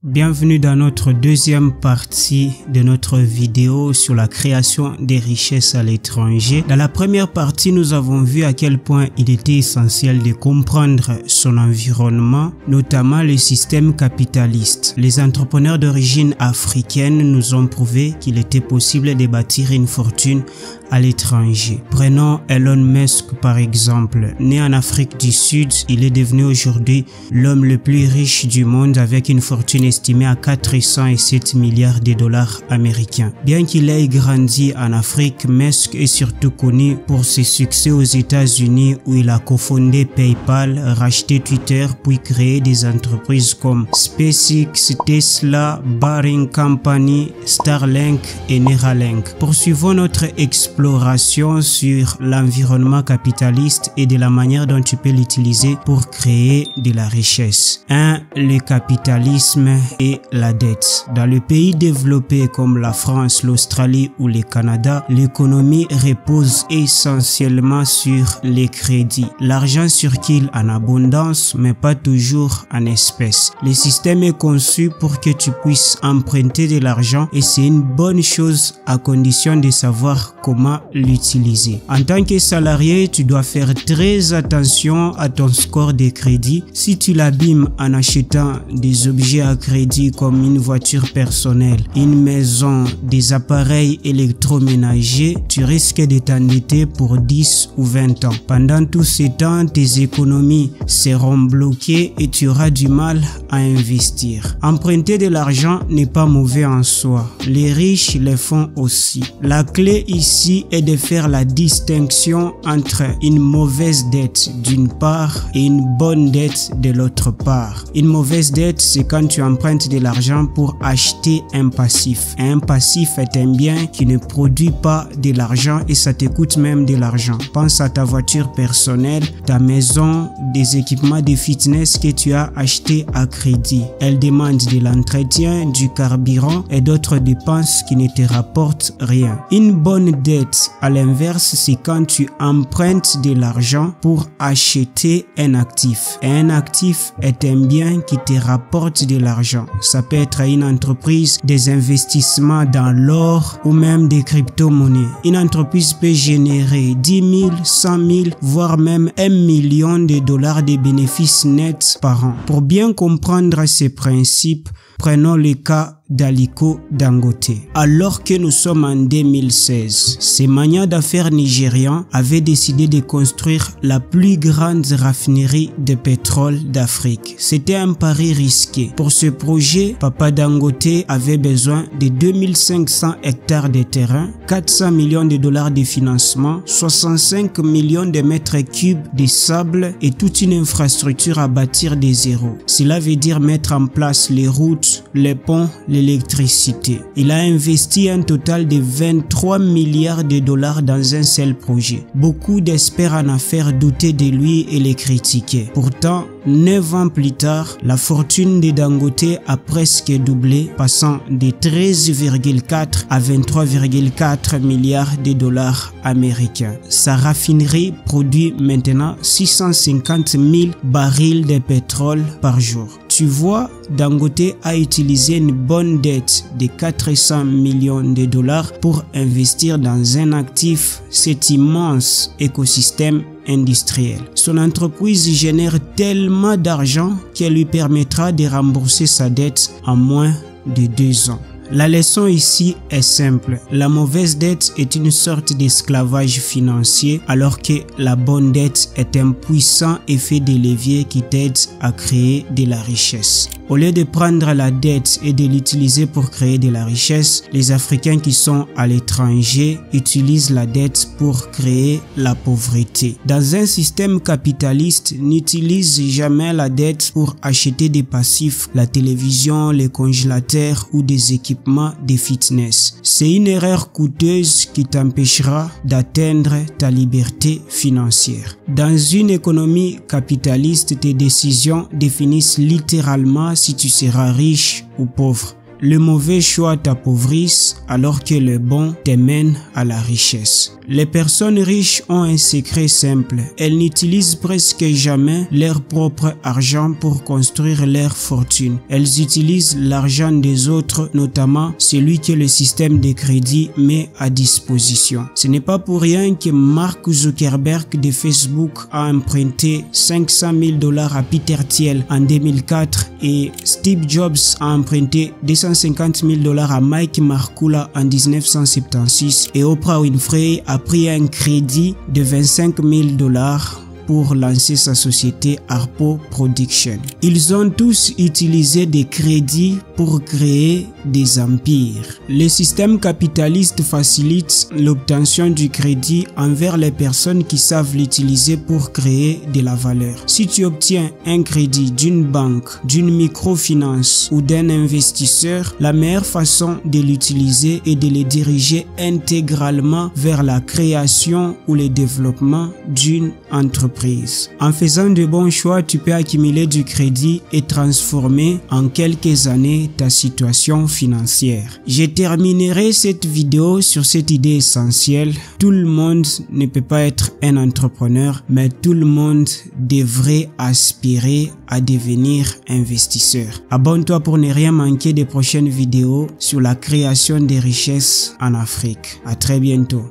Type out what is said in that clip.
Bienvenue dans notre deuxième partie de notre vidéo sur la création des richesses à l'étranger. Dans la première partie, nous avons vu à quel point il était essentiel de comprendre son environnement, notamment le système capitaliste. Les entrepreneurs d'origine africaine nous ont prouvé qu'il était possible de bâtir une fortune à l'étranger. Prenons Elon Musk par exemple. Né en Afrique du Sud, il est devenu aujourd'hui l'homme le plus riche du monde avec une fortune estimé à 407 milliards de dollars américains. Bien qu'il ait grandi en Afrique, Musk est surtout connu pour ses succès aux États-Unis où il a cofondé PayPal, racheté Twitter puis créé des entreprises comme SpaceX, Tesla, Boring Company, Starlink et Neuralink. Poursuivons notre exploration sur l'environnement capitaliste et de la manière dont tu peux l'utiliser pour créer de la richesse. 1. Le capitalisme et la dette. Dans les pays développés comme la France, l'Australie ou le Canada, l'économie repose essentiellement sur les crédits. L'argent circule en abondance, mais pas toujours en espèces. Le système est conçu pour que tu puisses emprunter de l'argent et c'est une bonne chose à condition de savoir comment l'utiliser. En tant que salarié, tu dois faire très attention à ton score de crédit. Si tu l'abîmes en achetant des objets à crédit comme une voiture personnelle, une maison, des appareils électroménagers, tu risques de t'endetter pour 10 ou 20 ans. Pendant tout ce temps, tes économies seront bloquées et tu auras du mal à investir. Emprunter de l'argent n'est pas mauvais en soi. Les riches le font aussi. La clé ici est de faire la distinction entre une mauvaise dette d'une part et une bonne dette de l'autre part. Une mauvaise dette, c'est quand tu empruntes de l'argent pour acheter un passif. Un passif est un bien qui ne produit pas de l'argent et ça te coûte même de l'argent. Pense à ta voiture personnelle, ta maison, des équipements de fitness que tu as achetés à crédit. Elle demande de l'entretien, du carburant et d'autres dépenses qui ne te rapportent rien. Une bonne dette, à l'inverse, c'est quand tu empruntes de l'argent pour acheter un actif. Et un actif est un bien qui te rapporte de l'argent. Ça peut être une entreprise, des investissements dans l'or ou même des crypto-monnaies. Une entreprise peut générer 10 000, 100 000, voire même 1 million de dollars de bénéfices nets par an. Pour bien comprendre ces principes, prenons le cas d'Aliko Dangote. Alors que nous sommes en 2016, ces magnats d'affaires nigérians avaient décidé de construire la plus grande raffinerie de pétrole d'Afrique. C'était un pari risqué. Pour ce projet, Papa Dangote avait besoin de 2500 hectares de terrain, 400 millions de dollars de financement, 65 millions de mètres cubes de sable et toute une infrastructure à bâtir de zéro. Cela veut dire mettre en place les routes, les ponts, l'électricité. Il a investi un total de 23 milliards de dollars dans un seul projet. Beaucoup d'experts en affaires doutaient de lui et les critiquaient. Pourtant, 9 ans plus tard, la fortune de Dangote a presque doublé, passant de 13,4 à 23,4 milliards de dollars américains. Sa raffinerie produit maintenant 650 000 barils de pétrole par jour. Tu vois, Dangote a utilisé une bonne dette de 400 millions de dollars pour investir dans un actif, cet immense écosystème industriel. Son entreprise génère tellement d'argent qu'elle lui permettra de rembourser sa dette en moins de 2 ans. La leçon ici est simple. La mauvaise dette est une sorte d'esclavage financier alors que la bonne dette est un puissant effet de levier qui t'aide à créer de la richesse. Au lieu de prendre la dette et de l'utiliser pour créer de la richesse, les Africains qui sont à l'étranger utilisent la dette pour créer la pauvreté. Dans un système capitaliste, n'utilise jamais la dette pour acheter des passifs, la télévision, les congélateurs ou des équipements de fitness. C'est une erreur coûteuse qui t'empêchera d'atteindre ta liberté financière. Dans une économie capitaliste, tes décisions définissent littéralement si tu seras riche ou pauvre. le mauvais choix t'appauvrisse alors que le bon te mène à la richesse. Les personnes riches ont un secret simple. Elles n'utilisent presque jamais leur propre argent pour construire leur fortune. Elles utilisent l'argent des autres, notamment celui que le système de crédit met à disposition. Ce n'est pas pour rien que Mark Zuckerberg de Facebook a emprunté 500 000 $ à Peter Thiel en 2004 et Steve Jobs a emprunté 250 000 $ à Mike Markula en 1976 et Oprah Winfrey a pris un crédit de 25 000 $ pour lancer sa société Harpo Production. Ils ont tous utilisé des crédits pour créer des empires. Le système capitaliste facilite l'obtention du crédit envers les personnes qui savent l'utiliser pour créer de la valeur. Si tu obtiens un crédit d'une banque, d'une microfinance ou d'un investisseur, la meilleure façon de l'utiliser est de le diriger intégralement vers la création ou le développement d'une entreprise. En faisant de bons choix, tu peux accumuler du crédit et transformer en quelques années ta situation financière. Je terminerai cette vidéo sur cette idée essentielle. Tout le monde ne peut pas être un entrepreneur, mais tout le monde devrait aspirer à devenir investisseur. Abonne-toi pour ne rien manquer des prochaines vidéos sur la création des richesses en Afrique. À très bientôt.